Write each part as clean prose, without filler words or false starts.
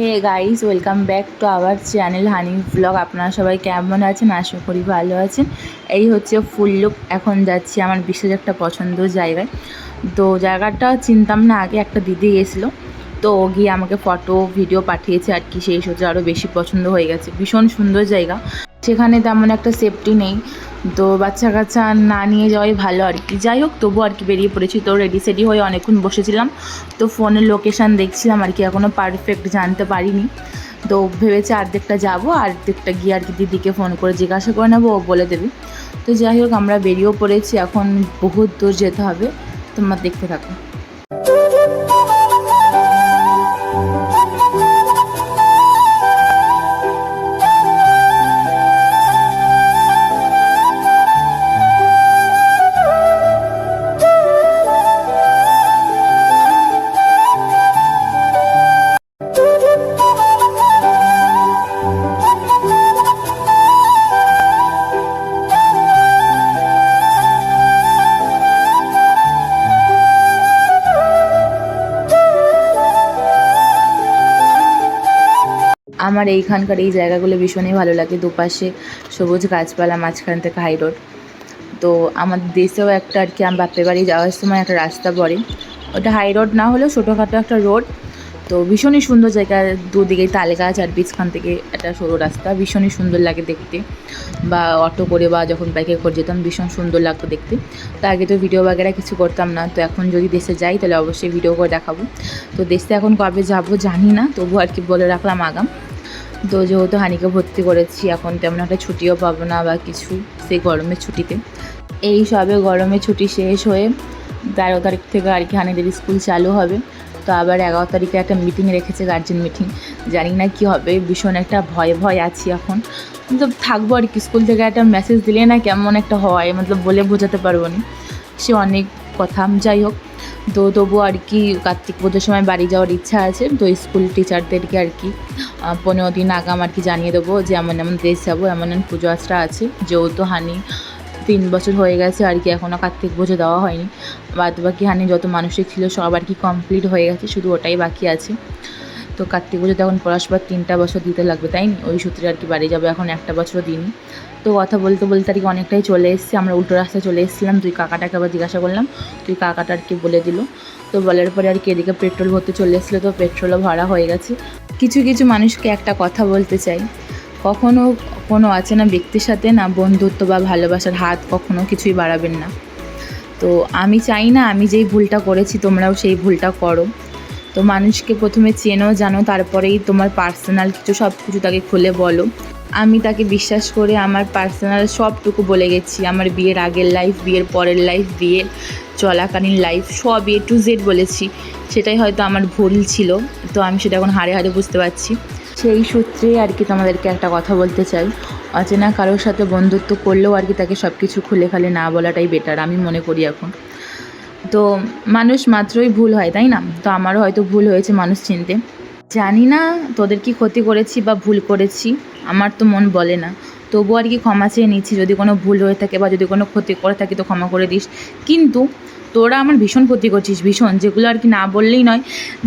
Hey guys, welcome back to our channel Honey Blog. আপনারা সবাই কেমন আছেন? আশা করি ভালো আছেন। এই হচ্ছে ফুল লুক। এখন যাচ্ছি আমার বিশেষ একটা পছন্দের জায়গায়। তো জায়গাটা চিনতাম না আগে, একটা দিদি গেছিলো, তো ও গিয়ে আমাকে ফটো ভিডিও পাঠিয়েছে আর কি। সেই সূত্রে আরও বেশি পছন্দ হয়ে গেছে। ভীষণ সুন্দর জায়গা, সেখানে তেমন একটা সেফটি নেই, তো বাচ্চা কাচ্চা না নিয়ে যাওয়াই ভালো আর কি। যাই হোক, তবু আর কি বেরিয়ে পড়েছি। তো রেডি সেডি হয়ে অনেকক্ষণ বসেছিলাম, তো ফোনের লোকেশান দেখছিলাম আর কি, এখনও পারফেক্ট জানতে পারিনি। তো ভেবেছি অর্ধেকটা যাবো, অর্ধেকটা গিয়ে আর কি দিদিকে ফোন করে জিজ্ঞাসা করে নেবো, ও বলে দেবে। তো যাই হোক, আমরা বেরিয়েও পড়েছি, এখন বহুত দূর যেতে হবে, তোমরা দেখতে থাকো। আমার এইখানকার এই জায়গাগুলো ভীষণই ভালো লাগে। দুপাশে সবুজ গাছপালা, মাঝখান থেকে হাই রোড। তো আমাদের দেশেও একটা আর কি, আমার বাপের বাড়ি যাওয়ার সময় একটা রাস্তা পড়ে, ওটা হাই রোড না হলেও ছোটোখাটো একটা রোড। তো ভীষণই সুন্দর জায়গা, দুদিকেই তাল গাছ আর বীজখান থেকে একটা সরু রাস্তা, ভীষণই সুন্দর লাগে দেখতে। বা অটো করে বা যখন বাইকে করে যেতাম, ভীষণ সুন্দর লাগতো দেখতে। তো আগে তো ভিডিও বাগেরা কিছু করতাম না, তো এখন যদি দেশে যাই তাহলে অবশ্যই ভিডিও করে দেখাবো। তো দেশে এখন কবে যাবো জানি না, তবু আর কি বলে রাখলাম আগাম। তো যেহেতু হানিকে ভর্তি করেছি, এখন তেমন একটা ছুটিও পাবো না বা কিছু, সেই গরমের ছুটিতে। এই সবে গরমের ছুটি শেষ হয়ে 13 তারিখ থেকে আর কি হানিদের স্কুল চালু হবে। তো আবার 11 তারিখে একটা মিটিং রেখেছে, গার্জেন মিটিং। জানি না কি হবে, ভীষণ একটা ভয় আছি এখন। তো থাকবো আর কি, স্কুল থেকে একটা মেসেজ দিলে না কেমন একটা হয়, মতলব বলে বোঝাতে পারবো না, সে অনেক কথা। যাই হোক, তো তবু আর কি কার্তিক পুজোর সময় বাড়ি যাওয়ার ইচ্ছা আছে। তো স্কুল টিচারদেরকে আর কি 15 দিন আগাম আর কি জানিয়ে দেবো যে এমন এমন দেশ যাবো, এমন এমন পুজো আচরা আছে। যেহেতু হানি 3 বছর হয়ে গেছে আর কি, এখনও কার্তিক পুজো দেওয়া হয়নি। বাদ বাকি হানি যত মানসিক ছিল সব আর কি কমপ্লিট হয়ে গেছে, শুধু ওটাই বাকি আছে। তো কার্তিক পুজো তখন পরস্পর 3টা বছর দিতে লাগবে, তাই না? ওই সূত্রে আর কি বাড়ি যাবো, এখন একটা বছরও দিইনি। তো কথা বলতে বলতে আর কি অনেকটাই চলে এসেছি, আমরা উল্টো রাস্তায় চলে এসেছিলাম। তুই কাকাটাকে আবার জিজ্ঞাসা করলাম, তুই কাকাটা আর কি বলে দিল। তো বলার পরে আর কি এদিকে পেট্রোল ভরতে চলে এসেছিলো, তো পেট্রোলও ভরা হয়ে গেছে। কিছু কিছু মানুষকে একটা কথা বলতে চাই, কখনও কোনো আছে না ব্যক্তির সাথে না বন্ধুত্ব বা ভালোবাসার হাত কখনো কিছুই বাড়াবেন না। তো আমি চাই না আমি যেই ভুলটা করেছি তোমরাও সেই ভুলটা করো। তো মানুষকে প্রথমে চেনো জানো, তারপরেই তোমার পার্সোনাল কিছু সব কিছু তাকে খুলে বলো। আমি তাকে বিশ্বাস করে আমার পার্সোনাল সবটুকু বলে গেছি, আমার বিয়ের আগের লাইফ, বিয়ের পরের লাইফ, বিয়ের চলাকালীন লাইফ, সব A to Z বলেছি। সেটাই হয়তো আমার ভুল ছিল, তো আমি সেটা এখন হাড়ে হাড়ে বুঝতে পারছি। সেই সূত্রে আর কি তোমাদেরকে একটা কথা বলতে চাই, অচেনা কারোর সাথে বন্ধুত্ব করলেও আর কি তাকে সব কিছু খুলে খালে না বলাটাই বেটার, আমি মনে করি এখন। তো মানুষ মাত্রই ভুল হয়, তাই না? তো আমারও হয়তো ভুল হয়েছে মানুষ চিনতে। জানি না তোদের কি ক্ষতি করেছি বা ভুল করেছি, আমার তো মন বলে না। তবু আর কি ক্ষমা চেয়ে নিচ্ছি, যদি কোনো ভুল হয়ে থাকে বা যদি কোনো ক্ষতি করে থাকি তো ক্ষমা করে দিস। কিন্তু তোরা আমার ভীষণ ক্ষতি করছিস, ভীষণ, যেগুলো আর কি না বললেই নয়।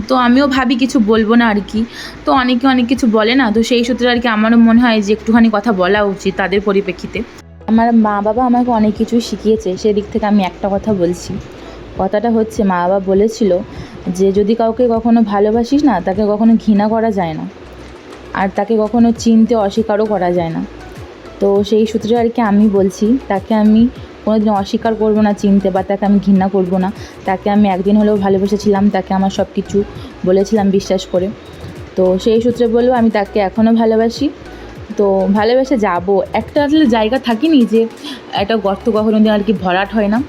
তো আমিও ভাবি কিছু বলবো না আর কি, তো অনেকে অনেক কিছু বলে না, তো সেই সূত্রে আর কি আমারও মনে হয় যে একটুখানি কথা বলা উচিত তাদের পরিপ্রেক্ষিতে। আমার মা বাবা আমাকে অনেক কিছুই শিখিয়েছে, সেদিক থেকে আমি একটা কথা বলছি। কথাটা হচ্ছে, মা বাবা বলেছিল যে যদি কাউকে কখনো ভালোবাসিস না, তাকে কখনো ঘৃণা করা যায় না, আর তাকে কখনো চিনতে অস্বীকারও করা যায় না। তো সেই সূত্রে আর কি আমি বলছি, তাকে আমি কোনোদিন অস্বীকার করবো না চিনতে, বা তাকে আমি ঘৃণা করবো না। তাকে আমি একদিন হলেও ভালোবেসেছিলাম, তাকে আমার সব কিছু বলেছিলাম বিশ্বাস করে। তো সেই সূত্রে বলবো, আমি তাকে এখনও ভালোবাসি। তো ভালোবেসে যাবো, একটা আসলে জায়গা থাকিনি যে একটা গর্ত কখনো দিন আর কি ভরাট হয় না।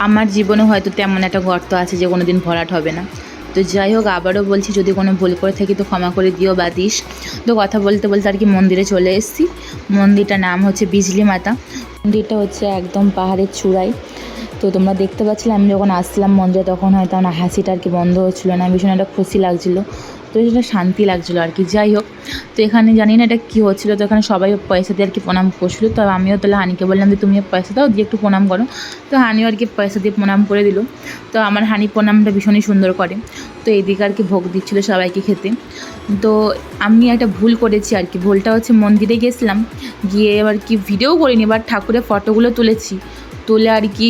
আমার জীবনে হয়তো তেমন একটা গর্ত আছে যে কোনো দিন ভরাট হবে না। তো যাই হোক, আবারও বলছি, যদি কোনো ভুল করে থাকি তো ক্ষমা করে দিও বা দিস। তো কথা বলতে বলতে আর কি মন্দিরে চলে এসেছি। মন্দিরটার নাম হচ্ছে বিজলি মাতা। মন্দিরটা হচ্ছে একদম পাহাড়ের চূড়ায়। তো তোমরা দেখতে পাচ্ছিলে আমি যখন আসছিলাম মন্দিরে তখন হয়তো আমার হাসিটা আর কি বন্ধ হচ্ছিলো না, ভীষণ একটা খুশি লাগছিলো, তো সেটা শান্তি লাগছিলো আর কি। যাই হোক, তো এখানে জানি না এটা কী হচ্ছিলো, তো এখানে সবাই পয়সা দিয়ে আর কি প্রণাম করছিলো। তো আমিও তাহলে হানিকে বললাম যে তুমিও পয়সা দাও, দিয়ে একটু প্রণাম করো। তো হানিও আর কি পয়সা দিয়ে প্রণাম করে দিল। তো আমার হানি প্রণামটা ভীষণই সুন্দর করে। তো এইদিকে আর কি ভোগ দিচ্ছিলো সবাইকে খেতে। তো আমি একটা ভুল করেছি আর কি, ভুলটা হচ্ছে মন্দিরে গেছিলাম, গিয়ে এবার কি ভিডিও করিনি, বাট ঠাকুরের ফটোগুলো তুলেছি, তুলে আর কি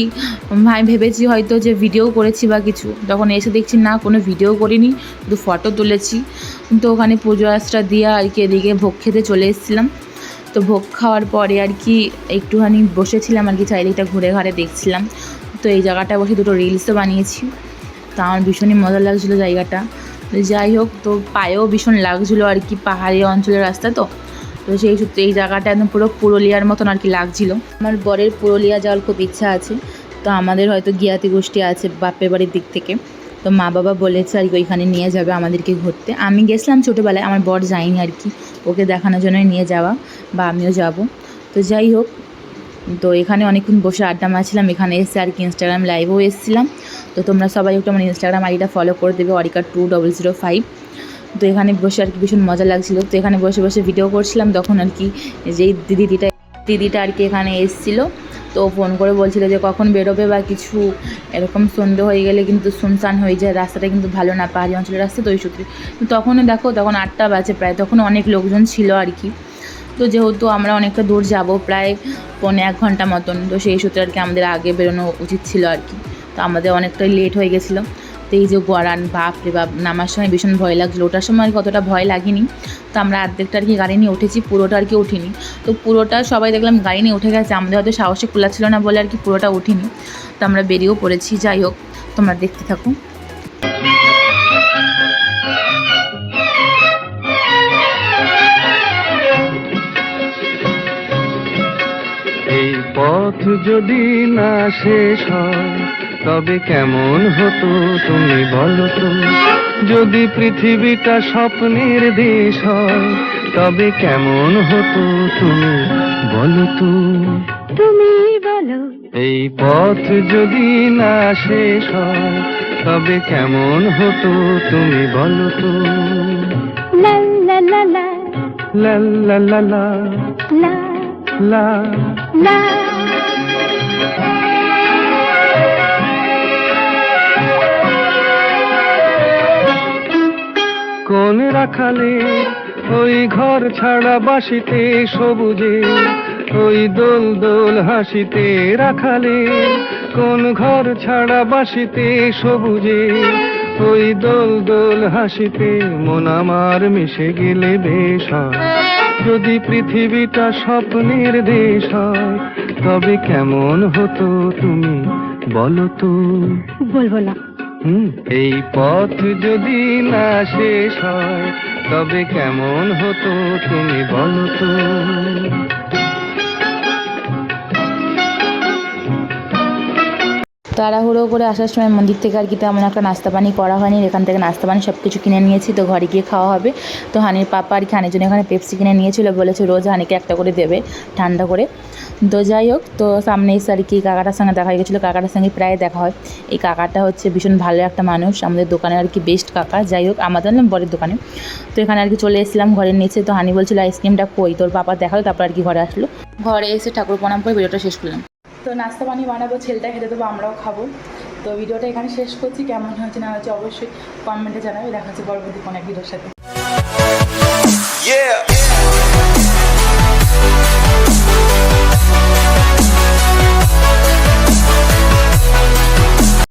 ভাই ভেবেছি হয়তো যে ভিডিও করেছি বা কিছু, তখন এসে দেখছি না কোনো ভিডিও করিনি, শুধু ফটো তুলেছি। তো ওখানে পুজো আশ্রা দিয়ে আর কি এদিকে ভোগ খেতে চলে এসেছিলাম। তো ভোগ খাওয়ার পরে আর কি একটুখানি বসেছিলাম আর কি, চারিদিকটা ঘুরে ঘাড়ে দেখছিলাম। তো এই জায়গাটায় বসে দুটো রিলসও বানিয়েছি। তো আমার ভীষণই মজা লাগছিলো জায়গাটা। যাই হোক, তো পায়েও ভীষণ লাগছিলো আর কি, পাহাড়ি অঞ্চলের রাস্তা তো সেই সূত্রে এই জায়গাটা একদম পুরো পুরুলিয়ার মতন আর কি লাগছিলো। আমার বরের পুরুলিয়া যাওয়ার খুব ইচ্ছা আছে। তো আমাদের হয়তো জ্ঞাতি গোষ্ঠী আছে বাপের বাড়ির দিক থেকে, তো মা বাবা বলেছে আর কি ওইখানে নিয়ে যাবে আমাদেরকে ঘুরতে। আমি গেছিলাম ছোটোবেলায়, আমার বর যায়নি আর কি, ওকে দেখানোর জন্যই নিয়ে যাওয়া, বা আমিও যাব। তো যাই হোক, তো এখানে অনেকক্ষণ বসে আড্ডা মারছিলাম, এখানে এসে আর কি ইনস্টাগ্রাম লাইভও এসেছিলাম। তো তোমরা সবাই একটু আমার ইনস্টাগ্রাম আইডিটা ফলো করে দেবে, অরিকা2005। তো এখানে বসে আর কি ভীষণ মজা লাগছিলো। তো এখানে বসে বসে ভিডিও করছিলাম, তখন আর কি যেই দিদিটা আর কি এখানে এসেছিলো। তো ফোন করে বলছিল যে কখন বেরোবে বা কিছু, এরকম সন্ধ্যে হয়ে গেলে কিন্তু শুনশান হয়ে যায়, রাস্তাটা কিন্তু ভালো না, পাহাড়ি অঞ্চলের রাস্তা। তো ওই সূত্রে তখনও দেখো, তখন 8টা বাজে প্রায়, তখন অনেক লোকজন ছিল আর কি। তো যেহেতু আমরা অনেকটা দূর যাব, প্রায় 1.25 ঘন্টা মতন, তো সেই সূত্রে আর কি আমাদের আগে বেরোনো উচিত ছিল আর কি। তো আমাদের অনেকটাই লেট হয়ে গেছিলো। তো এই যে গড়ান, বাপ রে বাপ, নামার সময় ভীষণ ভয় লাগছিলো, ওটার সময় আর কতটা ভয় লাগেনি। তো আমরা অর্ধেকটা আর কি গাড়ি নিয়ে উঠেছি, পুরোটা আর কি উঠিনি। তো পুরোটা সবাই দেখলাম গাড়ি নিয়ে উঠে গেছে, আমাদের হয়তো সাহসে কুলাচ্ছিল না বলে আর কি পুরোটা উঠিনি। তো আমরা বেরিয়েও পড়েছি। যাই হোক, তোমরা দেখতে থাকো। এই পথ যদি না শেষ হয় তবে কেমন হতো তুমি বলো তো, যদি পৃথিবীটা স্বপ্নের দেশ হয় তবে কেমন হতো তুমি বলো তো, তুমি বলো। এই পথ যদি না শেষ হয় তবে কেমন হতো তুমি বলো তো, লা লা লা লা লা লা লা লা লা লা। কোন রাখালে ওই ঘর ছাড়া বাসিতে সবুজে, ওই দোল দোল হাসিতে রাখালে, কোন ঘর ছাড়া বাসিতে সবুজে, ওই দোল দোল হাসিতে মন আমার মিশে গেলে বেশ হয়। যদি পৃথিবীটা স্বপ্নের দেশ হয় তবে কেমন হতো তুমি বলো তো, বলবো না। এই পথ যদি না শেষ হয় তবে কেমন হতো তুমি বলো তো। তাড়াহুড়ো করে আসার সময় মন্দির থেকে আর কি তেমন একটা নাস্তা পানি করা হয়নি, এখান থেকে নাস্তা পানি সব কিছু কিনে নিয়েছি। তো ঘরে গিয়ে খাওয়া হবে। তো হানির পাপা আর কি হানির জন্য এখানে পেপসি কিনে নিয়েছিল, বলেছে রোজ হানিকে একটা করে দেবে ঠান্ডা করে। তো যাই হোক, তো সামনে এসে আর কি কাকাটার সঙ্গে দেখা হয়ে গেছিলো, কাকাটার সঙ্গে প্রায় দেখা হয়। এই কাকাটা হচ্ছে ভীষণ ভালো একটা মানুষ, আমাদের দোকানের আর কি বেস্ট কাকা। যাই হোক, আমাদের না বরের দোকানে। তো এখানে আর কি চলে এসেছিলাম ঘরের নিচে। তো হানি বলছিল আইসক্রিমটা কই, তোর পাপা দেখালো, তারপর আর কি ঘরে আসলো। ঘরে এসে ঠাকুর প্রণাম করে ভিডিওটা শেষ করলাম। তো নাস্তা পানি বানাবো, ছেলেটা খেতে দেবো, আমরাও খাবো। তো ভিডিওটা এখানে শেষ করছি, কেমন হয়েছে না হয়েছে অবশ্যই কমেন্টে জানাবে। দেখা হচ্ছে পরবর্তী কোনো এক ভিডিওর সাথে।